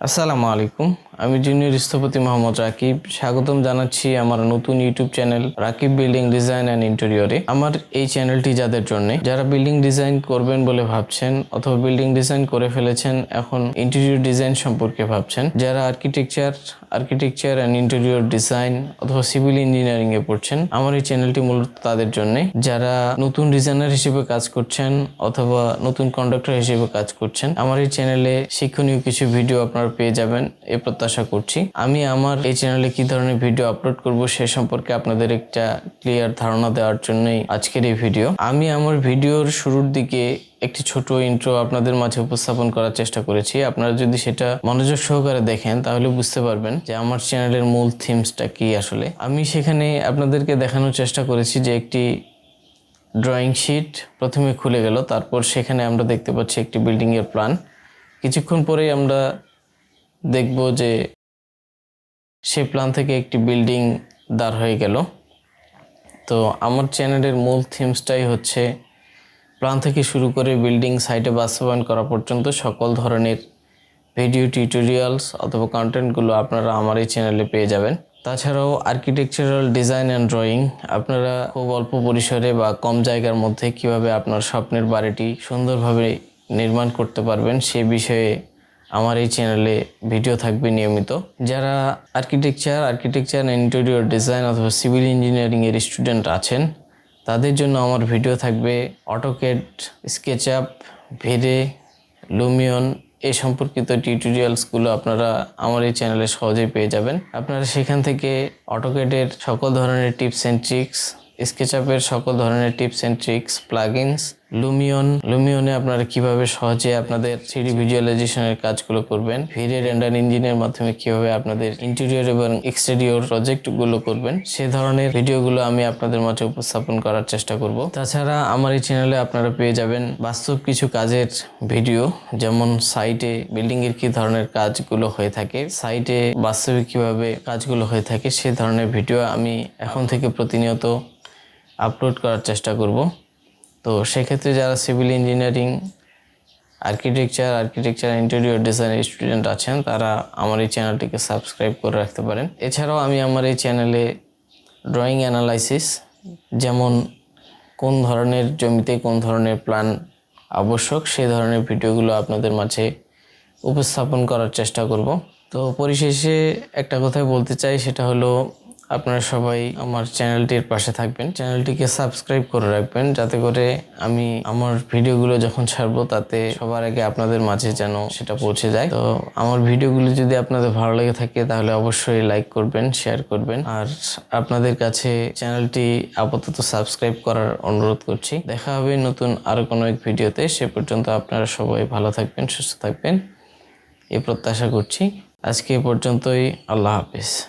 আসসালামু আলাইকুম। আমি জুনিয়র স্থপতি মোহাম্মদ রাকিব। স্বাগতম জানাচ্ছি আমার নতুন YouTube channel Rakib building design and ইন্টেরিয়রে। আমার এই চ্যানেলটি যাদের জন্য, যারা বিল্ডিং ডিজাইন করবেন বলে ভাবছেন অথবা বিল্ডিং ডিজাইন করে ফেলেছেন, এখন ইন্টেরিয়র ডিজাইন সম্পর্কে ভাবছেন, যারা আর্কিটেকচার অ্যান্ড ইন্টেরিয়র ডিজাইন অথবা সিভিল ইঞ্জিনিয়ারিং এ পড়ছেন, আমার এই চ্যানেলটি মূলত তাদের জন্য। যারা নতুন ডিজাইনার হিসেবে কাজ করছেন অথবা নতুন কন্ডাক্টর হিসেবে কাজ করছেন, আমার এই চ্যানেলে শিক্ষণীয় কিছু ভিডিও আপনারা পেয়ে যাবেন এ প্রত্যাশা করছি। আমি আমার এই চ্যানেলে কি ধরনের ভিডিও আপলোড করব সে সম্পর্কে আপনাদের একটা ক্লিয়ার ধারণা দেওয়ার জন্যই আজকের এই ভিডিও। আমি আমার ভিডিওর শুরুর দিকে একটি ছোট ইন্ট্রো আপনাদের মাঝে উপস্থাপন করার চেষ্টা করেছি। আপনারা যদি সেটা মনোযোগ সহকারে দেখেন তাহলে বুঝতে পারবেন যে আমার চ্যানেলের মূল থিমসটা কি। আসলে আমি সেখানে আপনাদেরকে দেখানোর চেষ্টা করেছি যে একটি ড্রয়িং শিট প্রথমে খুলে গেল, তারপর সেখানে আমরা দেখতে পাচ্ছি একটি বিল্ডিংয়ের প্ল্যান। কিছুক্ষণ পরেই আমরা দেখব যে সেই প্ল্যান থেকে একটি বিল্ডিং দাঁড় হয়ে গেল। তো আমার চ্যানেলের মূল থিমসটাই হচ্ছে প্ল্যান থেকে শুরু করে বিল্ডিং সাইটে বাস্তবায়ন করা পর্যন্ত সকল ধরনের ভিডিও টিউটোরিয়ালস অথবা কন্টেন্টগুলো আপনারা আমার এই চ্যানেলে পেয়ে যাবেন। তাছাড়াও আর্কিটেকচারাল ডিজাইন অ্যান্ড ড্রয়িং, আপনারা খুব অল্প পরিসরে বা কম জায়গার মধ্যে কিভাবে আপনার স্বপ্নের বাড়িটি সুন্দরভাবে নির্মাণ করতে পারবেন সে বিষয়ে আমার এই চ্যানেলে ভিডিও থাকবে নিয়মিত। যারা আর্কিটেকচার ইন্টেরিয়র ডিজাইন অথবা সিভিল ইঞ্জিনিয়ারিং এর স্টুডেন্ট আছেন, তাদের জন্য আমার ভিডিও থাকবে অটোক্যাড, স্কেচআপ, ভিরে, লুমিয়ন এই সম্পর্কিত টিউটোরিয়ালসগুলো আপনারা আমার এই চ্যানেলে সহজেই পেয়ে যাবেন। আপনারা সেখান থেকে অটোক্যাডের সকল ধরনের টিপস অ্যান্ড ট্রিক্স, স্কেচআপের সকল ধরনের টিপস অ্যান্ড ট্রিক্স, প্লাগইনস, লুমিয়নে আপনারা কিভাবে সহজে আপনাদের 3D ভিজুয়ালাইজেশনের কাজগুলো করবেন, ভিরে রেন্ডার ইঞ্জিনের মাধ্যমে কিভাবে আপনাদের ইন্টেরিয়র এবং এক্সটেরিয়র প্রজেক্টগুলো করবেন, সে ধরনের ভিডিওগুলো আমি আপনাদের মাঝে উপস্থাপন করার চেষ্টা করব। তাছাড়া আমার এই চ্যানেলে আপনারা পেয়ে যাবেন বাস্তব কিছু কাজের ভিডিও, যেমন সাইটে বিল্ডিংয়ের কি ধরনের কাজগুলো হয়ে থাকে, সাইটে বাস্তবে কিভাবে কাজগুলো হয়ে থাকে সে ধরনের ভিডিও আমি এখন থেকে প্রতিনিয়ত আপলোড করার চেষ্টা করব। তো সেক্ষেত্রে যারা civil engineering, architecture interior design student আছেন, তারা আমার এই চ্যানেলটিকে সাবস্ক্রাইব করে রাখতে পারেন। এছাড়াও আমি আমার এই চ্যানেলে ড্রয়িং অ্যানালাইসিস, যেমন কোন ধরনের জমিতে কোন ধরনের প্ল্যান আবশ্যক, সেই ধরনের ভিডিওগুলো আপনাদের মাঝে উপস্থাপন করার চেষ্টা করব। তো পরিশেষে একটা কথাই বলতে চাই, সেটা হলো আপনারা সবাই আমার চ্যানেলটির পাশে থাকবেন, চ্যানেলটিকে সাবস্ক্রাইব করে রাখবেন, যাতে করে আমি আমার ভিডিওগুলো যখন ছাড়বো তাতে সবার আগে আপনাদের মাঝে যেন সেটা পৌঁছে যায়। তো আমার ভিডিওগুলো যদি আপনাদের ভালো লেগে থাকে তাহলে অবশ্যই লাইক করবেন, শেয়ার করবেন, আর আপনাদের কাছে চ্যানেলটি আপাতত সাবস্ক্রাইব করার অনুরোধ করছি। দেখা হবে নতুন আরো কোনো এক ভিডিওতে। সে পর্যন্ত আপনারা সবাই ভালো থাকবেন, সুস্থ থাকবেন এই প্রত্যাশা করছি। আজকে এ পর্যন্তই। আল্লাহ হাফেজ।